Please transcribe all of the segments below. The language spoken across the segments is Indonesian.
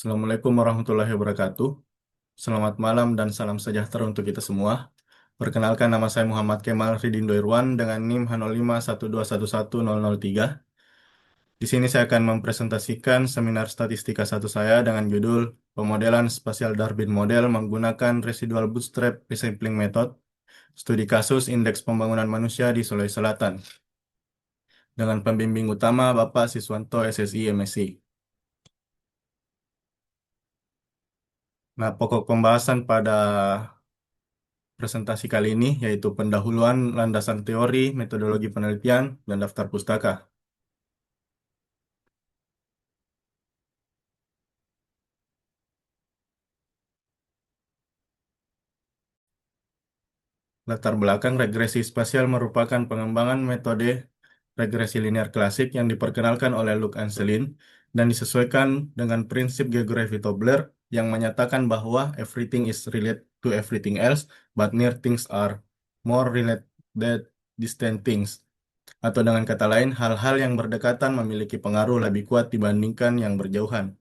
Assalamualaikum warahmatullahi wabarakatuh. Selamat malam dan salam sejahtera untuk kita semua. Perkenalkan nama saya Muhammad Kemal Ridindo Irwan dengan NIM H0512111003. Di sini saya akan mempresentasikan seminar statistika satu saya dengan judul Pemodelan Spasial Darwin Model menggunakan Residual Bootstrap Resampling Method, Studi Kasus Indeks Pembangunan Manusia di Sulawesi Selatan. Dengan pembimbing utama Bapak Siswanto SSI MSI. Nah, pokok pembahasan pada presentasi kali ini yaitu pendahuluan, landasan teori, metodologi penelitian, dan daftar pustaka. Latar belakang regresi spasial merupakan pengembangan metode regresi linear klasik yang diperkenalkan oleh Luc Anselin dan disesuaikan dengan prinsip geografi Tobler yang menyatakan bahwa everything is related to everything else, but near things are more related than distant things. Atau dengan kata lain, hal-hal yang berdekatan memiliki pengaruh lebih kuat dibandingkan yang berjauhan.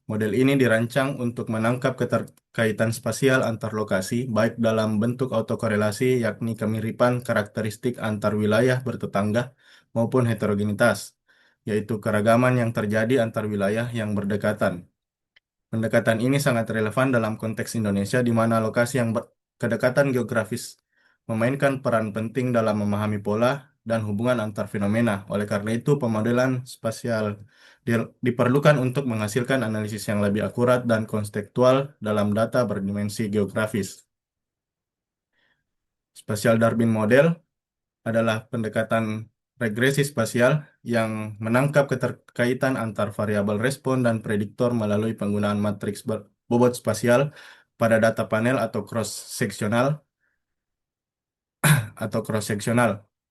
Model ini dirancang untuk menangkap keterkaitan spasial antar lokasi, baik dalam bentuk autokorelasi, yakni kemiripan karakteristik antar wilayah bertetangga, maupun heterogenitas, yaitu keragaman yang terjadi antar wilayah yang berdekatan. Pendekatan ini sangat relevan dalam konteks Indonesia, di mana lokasi yang kedekatan geografis memainkan peran penting dalam memahami pola dan hubungan antar fenomena. Oleh karena itu, pemodelan spasial diperlukan untuk menghasilkan analisis yang lebih akurat dan kontekstual dalam data berdimensi geografis. Spatial Darwin Model adalah pendekatan regresi spasial yang menangkap keterkaitan antar variabel respon dan prediktor melalui penggunaan matriks bobot spasial pada data panel atau cross-seksional.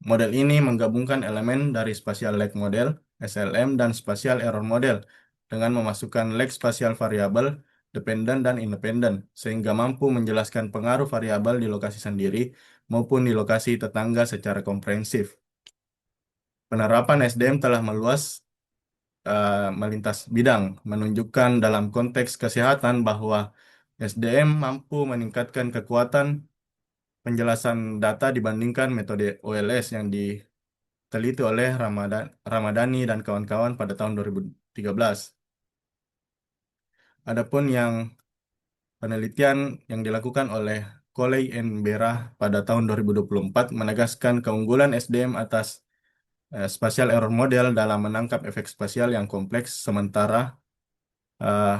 Model ini menggabungkan elemen dari spatial lag model, SLM, dan spatial error model dengan memasukkan lag spasial variabel, dependen dan independen, sehingga mampu menjelaskan pengaruh variabel di lokasi sendiri maupun di lokasi tetangga secara komprehensif. Penerapan SDM telah meluas melintas bidang, menunjukkan dalam konteks kesehatan bahwa SDM mampu meningkatkan kekuatan penjelasan data dibandingkan metode OLS yang diteliti oleh Ramadhani dan kawan-kawan pada tahun 2013. Adapun yang penelitian yang dilakukan oleh Coley and Bera pada tahun 2024 menegaskan keunggulan SDM atas spatial error model dalam menangkap efek spasial yang kompleks, sementara eh,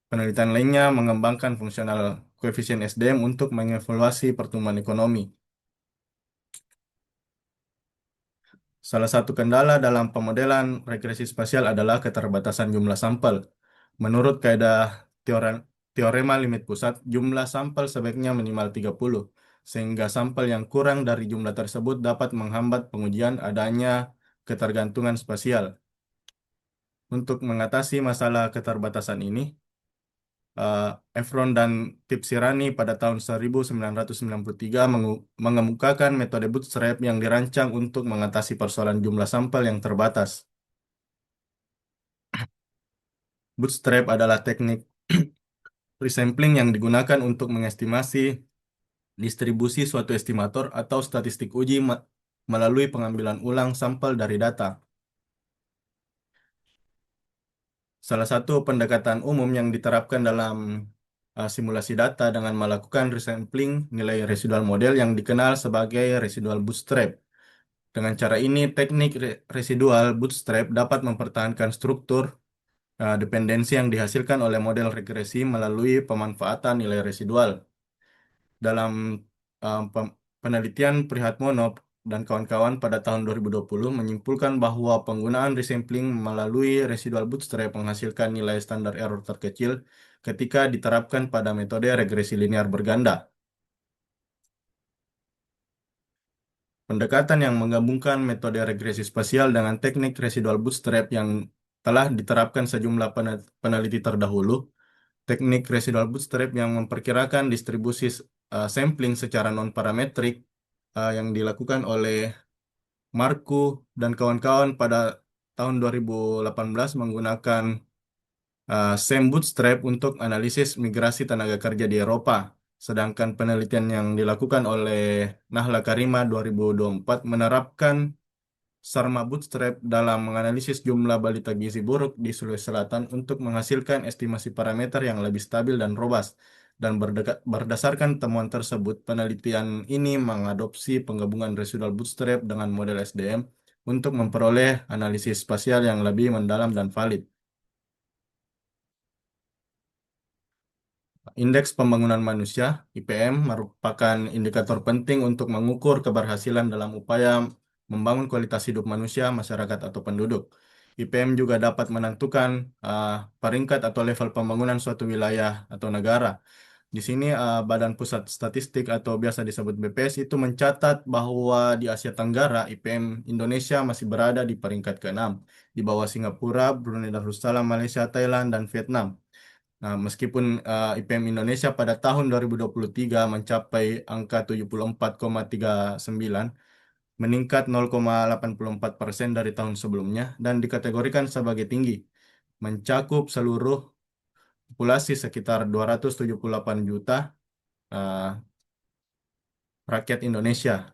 penelitian lainnya mengembangkan fungsional koefisien SDM untuk mengevaluasi pertumbuhan ekonomi. Salah satu kendala dalam pemodelan regresi spasial adalah keterbatasan jumlah sampel. Menurut kaidah teorema limit pusat, jumlah sampel sebaiknya minimal 30, sehingga sampel yang kurang dari jumlah tersebut dapat menghambat pengujian adanya ketergantungan spasial. Untuk mengatasi masalah keterbatasan ini, eh, Efron dan Tipsirani pada tahun 1993 mengemukakan metode bootstrap yang dirancang untuk mengatasi persoalan jumlah sampel yang terbatas. Bootstrap adalah teknik resampling yang digunakan untuk mengestimasi distribusi suatu estimator atau statistik uji melalui pengambilan ulang sampel dari data. Salah satu pendekatan umum yang diterapkan dalam simulasi data dengan melakukan resampling nilai residual model yang dikenal sebagai residual bootstrap. Dengan cara ini, teknik residual bootstrap dapat mempertahankan struktur dependensi yang dihasilkan oleh model regresi melalui pemanfaatan nilai residual. Dalam penelitian Prihatmono dan kawan-kawan pada tahun 2020 menyimpulkan bahwa penggunaan resampling melalui residual bootstrap menghasilkan nilai standar error terkecil ketika diterapkan pada metode regresi linear berganda. Pendekatan yang menggabungkan metode regresi spasial dengan teknik residual bootstrap yang telah diterapkan sejumlah peneliti terdahulu. Teknik residual bootstrap yang memperkirakan distribusi sampling secara non-parametrik yang dilakukan oleh Marku dan kawan-kawan pada tahun 2018 menggunakan Sam Bootstrap untuk analisis migrasi tenaga kerja di Eropa. Sedangkan penelitian yang dilakukan oleh Nahla Karima 2024 menerapkan Sharma Bootstrap dalam menganalisis jumlah balita gizi buruk di Sulawesi Selatan untuk menghasilkan estimasi parameter yang lebih stabil dan robust. Dan berdasarkan temuan tersebut, penelitian ini mengadopsi penggabungan residual bootstrap dengan model SDM untuk memperoleh analisis spasial yang lebih mendalam dan valid. Indeks Pembangunan Manusia (IPM) merupakan indikator penting untuk mengukur keberhasilan dalam upaya membangun kualitas hidup manusia, masyarakat, atau penduduk. IPM juga dapat menentukan peringkat atau level pembangunan suatu wilayah atau negara. Di sini Badan Pusat Statistik atau biasa disebut BPS itu mencatat bahwa di Asia Tenggara IPM Indonesia masih berada di peringkat ke-6 di bawah Singapura, Brunei Darussalam, Malaysia, Thailand, dan Vietnam. Nah, meskipun IPM Indonesia pada tahun 2023 mencapai angka 74,39, meningkat 0,84% dari tahun sebelumnya dan dikategorikan sebagai tinggi, mencakup seluruh populasi sekitar 278 juta eh, rakyat Indonesia.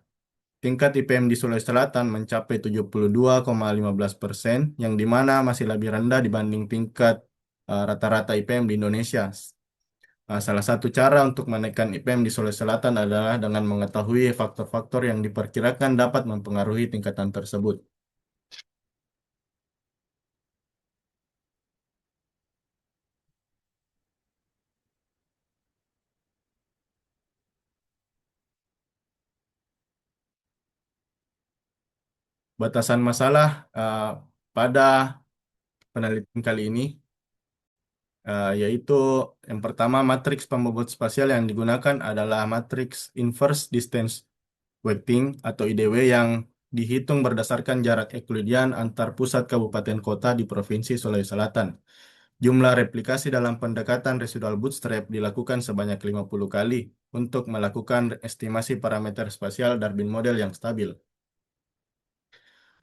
Tingkat IPM di Sulawesi Selatan mencapai 72,15%, yang dimana masih lebih rendah dibanding tingkat rata-rata IPM di Indonesia. Salah satu cara untuk menaikkan IPM di Sulawesi Selatan adalah dengan mengetahui faktor-faktor yang diperkirakan dapat mempengaruhi tingkatan tersebut. Batasan masalah pada penelitian kali ini yaitu yang pertama, matriks pembobot spasial yang digunakan adalah matriks inverse distance weighting atau IDW yang dihitung berdasarkan jarak Euclidean antar pusat kabupaten kota di Provinsi Sulawesi Selatan. Jumlah replikasi dalam pendekatan residual bootstrap dilakukan sebanyak 50 kali untuk melakukan estimasi parameter spasial Darwin model yang stabil.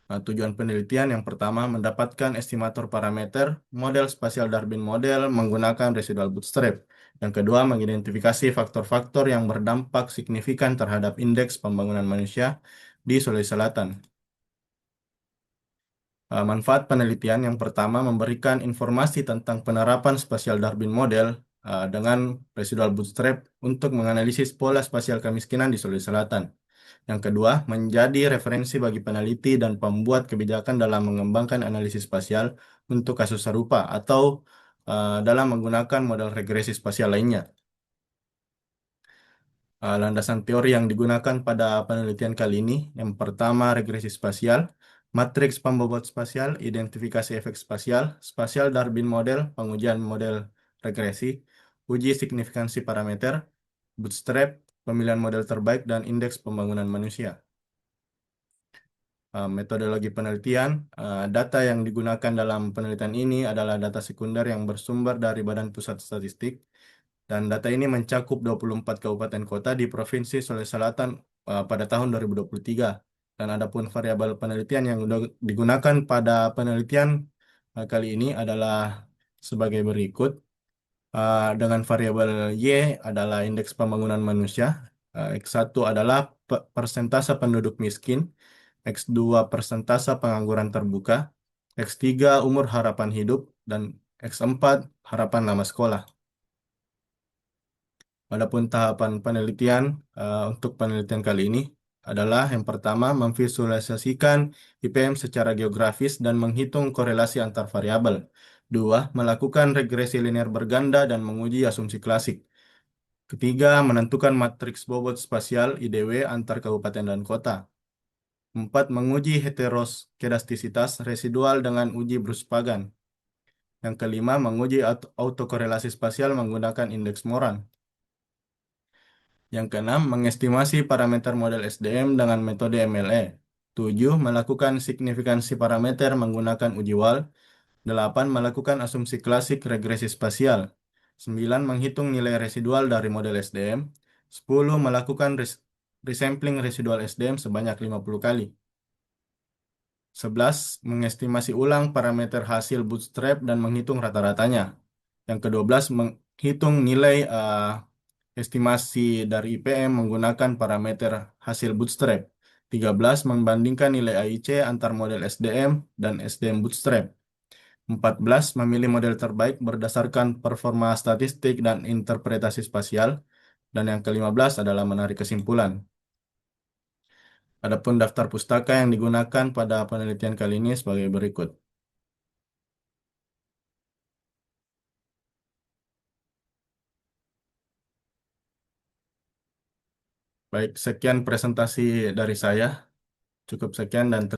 Nah, tujuan penelitian yang pertama mendapatkan estimator parameter model spasial Darwin model menggunakan residual bootstrap. Yang kedua, mengidentifikasi faktor-faktor yang berdampak signifikan terhadap indeks pembangunan manusia di Sulawesi Selatan. Manfaat penelitian yang pertama memberikan informasi tentang penerapan spasial Darwin model dengan residual bootstrap untuk menganalisis pola spasial kemiskinan di Sulawesi Selatan. Yang kedua, menjadi referensi bagi peneliti dan pembuat kebijakan dalam mengembangkan analisis spasial untuk kasus serupa atau dalam menggunakan model regresi spasial lainnya. Landasan teori yang digunakan pada penelitian kali ini, yang pertama regresi spasial, matriks pembobot spasial, identifikasi efek spasial, spasial Darwin model, pengujian model regresi, uji signifikansi parameter, bootstrap, pemilihan model terbaik, dan indeks pembangunan manusia. Metodologi penelitian, data yang digunakan dalam penelitian ini adalah data sekunder yang bersumber dari Badan Pusat Statistik, dan data ini mencakup 24 kabupaten kota di Provinsi Sulawesi Selatan pada tahun 2023. Dan adapun variabel penelitian yang digunakan pada penelitian kali ini adalah sebagai berikut. Dengan variabel Y adalah indeks pembangunan manusia, X1 adalah persentase penduduk miskin, X2 persentase pengangguran terbuka, X3 umur harapan hidup, dan X4 harapan lama sekolah. Adapun tahapan penelitian untuk penelitian kali ini adalah yang pertama memvisualisasikan IPM secara geografis dan menghitung korelasi antar variabel. Dua, melakukan regresi linear berganda dan menguji asumsi klasik. Ketiga, menentukan matriks bobot spasial IDW antar kabupaten dan kota. Empat, menguji heteroskedastisitas residual dengan uji Bruce-Pagan. Yang kelima, menguji autokorelasi spasial menggunakan indeks Moran. Yang keenam, mengestimasi parameter model SDM dengan metode MLE. Tujuh, melakukan signifikansi parameter menggunakan uji WAL. Delapan, melakukan asumsi klasik regresi spasial. Sembilan, menghitung nilai residual dari model SDM. Sepuluh, melakukan resampling residual SDM sebanyak 50 kali. 11, mengestimasi ulang parameter hasil bootstrap dan menghitung rata-ratanya. Yang ke-12, menghitung nilai estimasi dari IPM menggunakan parameter hasil bootstrap. 13, membandingkan nilai AIC antar model SDM dan SDM bootstrap. 14, memilih model terbaik berdasarkan performa statistik dan interpretasi spasial. Dan yang ke-15 adalah menarik kesimpulan. Adapun daftar pustaka yang digunakan pada penelitian kali ini sebagai berikut. Baik, sekian presentasi dari saya. Cukup sekian dan